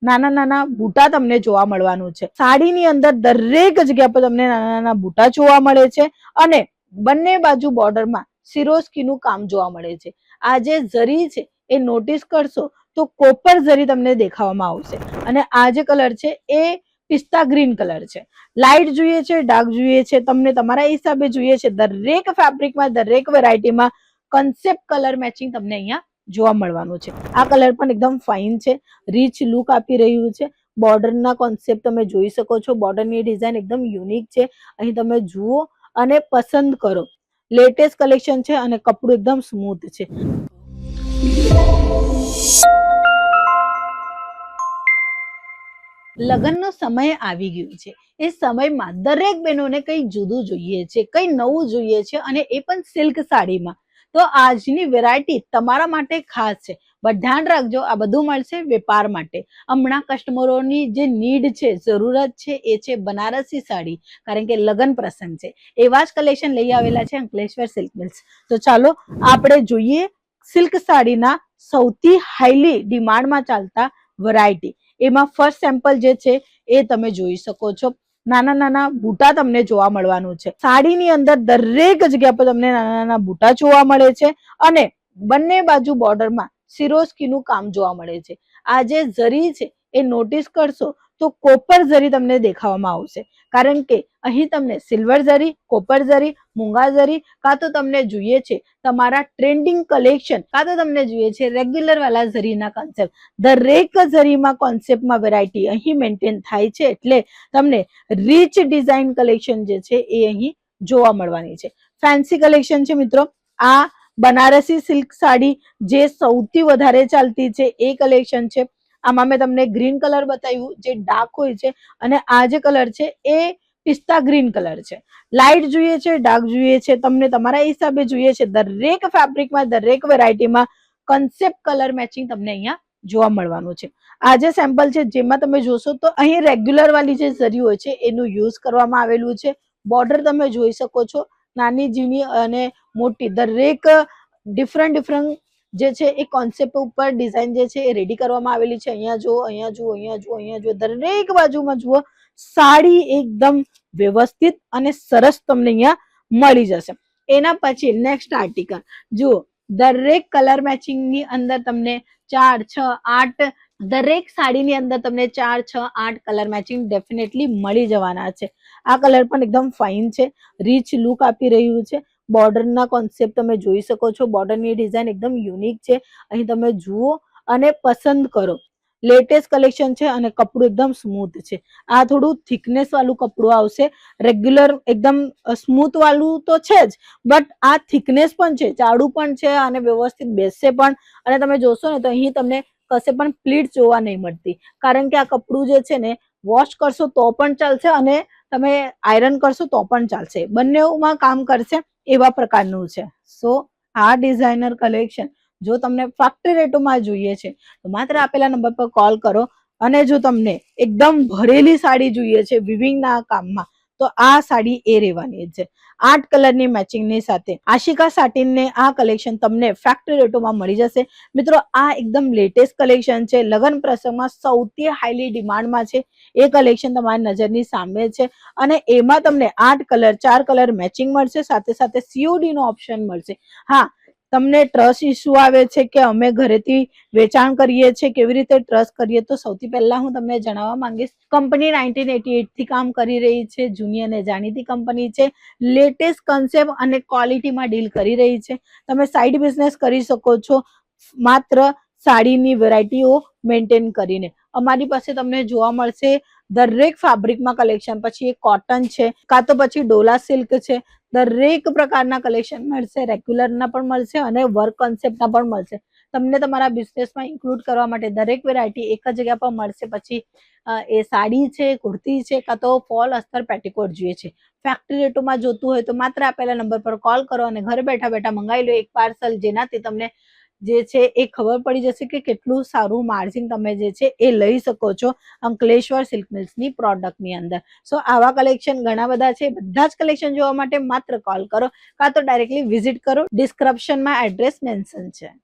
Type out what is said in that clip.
નાના નાના બૂટા તમને જોવા મળવાનું છે। સાડીની અંદર દરેક જગ્યા પર તમને નાના નાના બૂટા જોવા મળે છે અને બંને બાજુ બોર્ડરમાં સિરોસ્કીનું કામ જોવા મળે છે। આ જે જરી છે એ નોટિસ કરશો તો કોપર જરી તમને દેખાવામાં આવશે અને આ જે કલર છે એ પિસ્તા ગ્રીન કલર છે। લાઇટ જોઈએ છે, ડાર્ક જોઈએ છે, તમને તમારા હિસાબે જોઈએ છે। દરેક ફેબ્રિકમાં દરેક વેરાયટીમાં કોન્સેપ્ટ કલર મેચિંગ તમને અહીંયા જોવા મળવાનું છે। આ કલર પણ એકદમ ફાઇન છે, રીચ લુક આપી રહ્યું છે। બોર્ડરના કોન્સેપ્ટ તમે જોઈ શકો છો, બોર્ડરની ડિઝાઇન એકદમ યુનિક છે। અહીં તમે જુઓ અને પસંદ કરો। લેટેસ્ટ કલેક્શન છે અને કપડું એકદમ સ્મૂથ છે। લગ્નનો સમય આવી ગયો છે, એ સમયમાં દરેક બહેનોને કંઈ જુદું જોઈએ છે, કંઈ નવું જોઈએ છે અને એ પણ સિલ્ક સાડીમાં। તો આજની વેરાયટી તમારા માટે ખાસ છે, બટ ધ્યાન રાખજો આ બધું મળશે વેપાર માટે। હમણાં કસ્ટમરોની જે નીડ છે, જરૂરત છે એ છે બનારસી સાડી, કારણ કે લગ્ન પ્રસંગ છે। એવા જ કલેક્શન લઈ આવેલા છે અંકલેશ્વર સિલ્ક મિલ્સ। તો ચાલો આપણે જોઈએ સિલ્ક સાડીના સૌથી હાઈલી ડિમાન્ડમાં ચાલતા વેરાયટી। એમાં ફર્સ્ટ સેમ્પલ જે છે એ તમે જોઈ શકો છો। નાના નાના બૂટા તમને જોવા મળવાનું છે। સાડીની અંદર દરેક જગ્યા પર તમને નાના નાના બૂટા જોવા મળે છે અને બંને બાજુ બોર્ડરમાં સિરોસ્કીનું કામ જોવા મળે છે। આ જે જરી છે એ નોટિસ કરશો તો કોપર જરી તમને દેખાવામાં આવશે, કારણ કે અહીં તમને સિલ્વર જરી, કોપર જરી, મૂંગા જરી, કાં તો તમને જોઈએ છે તમારા ટ્રેન્ડિંગ કલેક્શન, કાં તો તમને જોઈએ છે રેગ્યુલર વાળા જરીના કોન્સેપ્ટ। દરેક જરીમાં કોન્સેપ્ટમાં વેરાયટી અહીં મેન્ટેન થાય છે, એટલે તમને રીચ ડિઝાઇન કલેક્શન જે છે એ અહીં જોવા મળવાની છે। ફેન્સી કલેક્શન છે મિત્રો। આ બનારસી સિલ્ક સાડી જે સૌથી વધારે ચાલતી છે એ કલેક્શન છે। આમાં મેં તમને ગ્રીન કલર બતાવ્યું જે ડાર્ક હોય છે અને આ જે કલર છે એ પિસ્તા ગ્રીન કલર છે। લાઇટ જોઈએ છે, ડાર્ક જોઈએ છે, તમને તમારા હિસાબે જોઈએ છે। દરેક ફેબ્રિકમાં દરેક વેરાયટીમાં કોન્સેપ્ટ કલર મેચિંગ તમને અહીંયા જોવા મળવાનું છે। આ જે સેમ્પલ છે જેમાં તમે જોશો તો અહીં રેગ્યુલર વાળી જે જરી હોય છે એનું યુઝ કરવામાં આવેલું છે। બોર્ડર તમે જોઈ શકો છો, નાની ઝીણી અને મોટી દરેક ડિફરન્ટ જે છે એ કોન્સેપ્ટ ઉપર ડિઝાઇન જે છે એ રેડી કરવામાં આવેલી છે। અહીંયા જુઓ, અહીંયા જુઓ, અહીંયા જુઓ, અહીંયા જુઓ, દરેક બાજુમાં જુઓ સાડી એકદમ વ્યવસ્થિત અને સરસ તમને અહીંયા મળી જશે। એના પછી નેક્સ્ટ આર્ટિકલ જુઓ, દરેક કલર મેચિંગ ની અંદર તમને 4, 6, 8 દરેક સાડીની અંદર તમને 4, 6, 8 કલર મેચિંગ ડેફિનેટલી મળી જવાના છે। આ કલર પણ એકદમ ફાઇન છે, રીચ લુક આપી રહ્યું છે। બોર્ડરના કોન્સેપ્ટ તમે જોઈ શકો છો, બોર્ડરની ડિઝાઇન એકદમ યુનિક છે। અહીં તમે જુઓ અને પસંદ કરો। લેટેસ્ટ કલેક્શન છે અને કપડું એકદમ સ્મૂથ છે। આ થોડું થિકનેસ વાળું કપડું આવશે, રેગ્યુલર એકદમ સ્મૂથ વાળું તો છે જ, બટ આ થિકનેસ પણ છે, જાડું પણ છે અને વ્યવસ્થિત બેસશે પણ। અને તમે જોશો ને તો અહીં તમને કશે પણ પ્લીટ જોવા નહીં મળતી, કારણ કે આ કપડું જે છે ને વોશ કરશો તો પણ ચાલશે અને તમે આયરન કરશો તો પણ ચાલશે, બંનેમાં કામ કરશે એવા પ્રકારનું છે। સો આ ડિઝાઇનર કલેક્શન જો તમને ફેક્ટરી રેટોમાં જોઈએ છે તો માત્ર આપેલા નંબર પર કોલ કરો। અને જો તમને એકદમ ભરેલી સાડી જોઈએ છે વિવિંગના કામમાં તો આ સાડી એ રહેવાની છે। 8 કલરની મેચિંગની સાથે આશિકા સાટિનને આ કલેક્શન તમને ફેક્ટરી રેટોમાં મળી જશે। મિત્રો આ એકદમ લેટેસ્ટ કલેક્શન છે, લગ્ન પ્રસંગમાં સૌથી હાઈલી ડિમાન્ડમાં છે એ કલેક્શન તમારી નજરની સામે છે અને એમાં તમને 8 કલર 4 કલર મેચિંગ મળશે, સાથે સાથે COD નો ઓપ્શન મળશે। હા, તમને ટ્રસ્ટ ઇસ્યુ આવે છે કે અમે ઘરેથી વેચાણ કરીએ છીએ, કેવી રીતે ટ્રસ્ટ કરીએ, તો સૌથી પહેલા હું તમને જણાવવા માંગીશ, કંપની 1988 થી કામ કરી રહી છે, જૂની અને જાણીતી કંપની છે, લેટેસ્ટ કન્સેપ્ટ અને ક્વોલિટીમાં ડીલ કરી રહી છે। તમે સાઈડ બિઝનેસ કરી શકો છો માત્ર સાડીની વેરાયટીઓ મેન્ટેન કરીને। અમારી પાસે તમને જોવા મળશે દરેક ફેબ્રિકમાં કલેક્શન, પછી એ કોટન છે, કાં તો પછી ડોલા સિલ્ક છે, દરેક પ્રકારના કલેક્શન મળશે, રેગ્યુલરના પણ મળશે અને વર્ક કોન્સેપ્ટના પણ મળશે। તમને તમારા બિઝનેસમાં ઇન્ક્લુડ કરવા માટે દરેક વેરાયટી એક જ જગ્યા પર મળશે। પછી એ સાડી છે, કુર્તી છે, કાં તો ફોલ અસ્તર પેટીકોટ જોઈએ છે, ફેક્ટરી રેટોમાં જોતું હોય તો માત્ર આપેલા નંબર પર કોલ કરો અને ઘરે બેઠા બેઠા મંગાવી લો એક પાર્સલ, જેનાથી તમને જે છે એ ખબર પડી જશે કે કેટલું સારું માર્જિન તમે જે છે એ લઈ શકો છો અંકલેશ્વર સિલ્ક મિલ્સની પ્રોડક્ટની અંદર। સો આવા કલેક્શન ઘણા બધા છે, બધા જ કલેક્શન જોવા માટે માત્ર કોલ કરો કાં તો ડાયરેક્ટલી વિઝિટ કરો, ડિસ્ક્રિપ્શનમાં એડ્રેસ મેન્શન છે।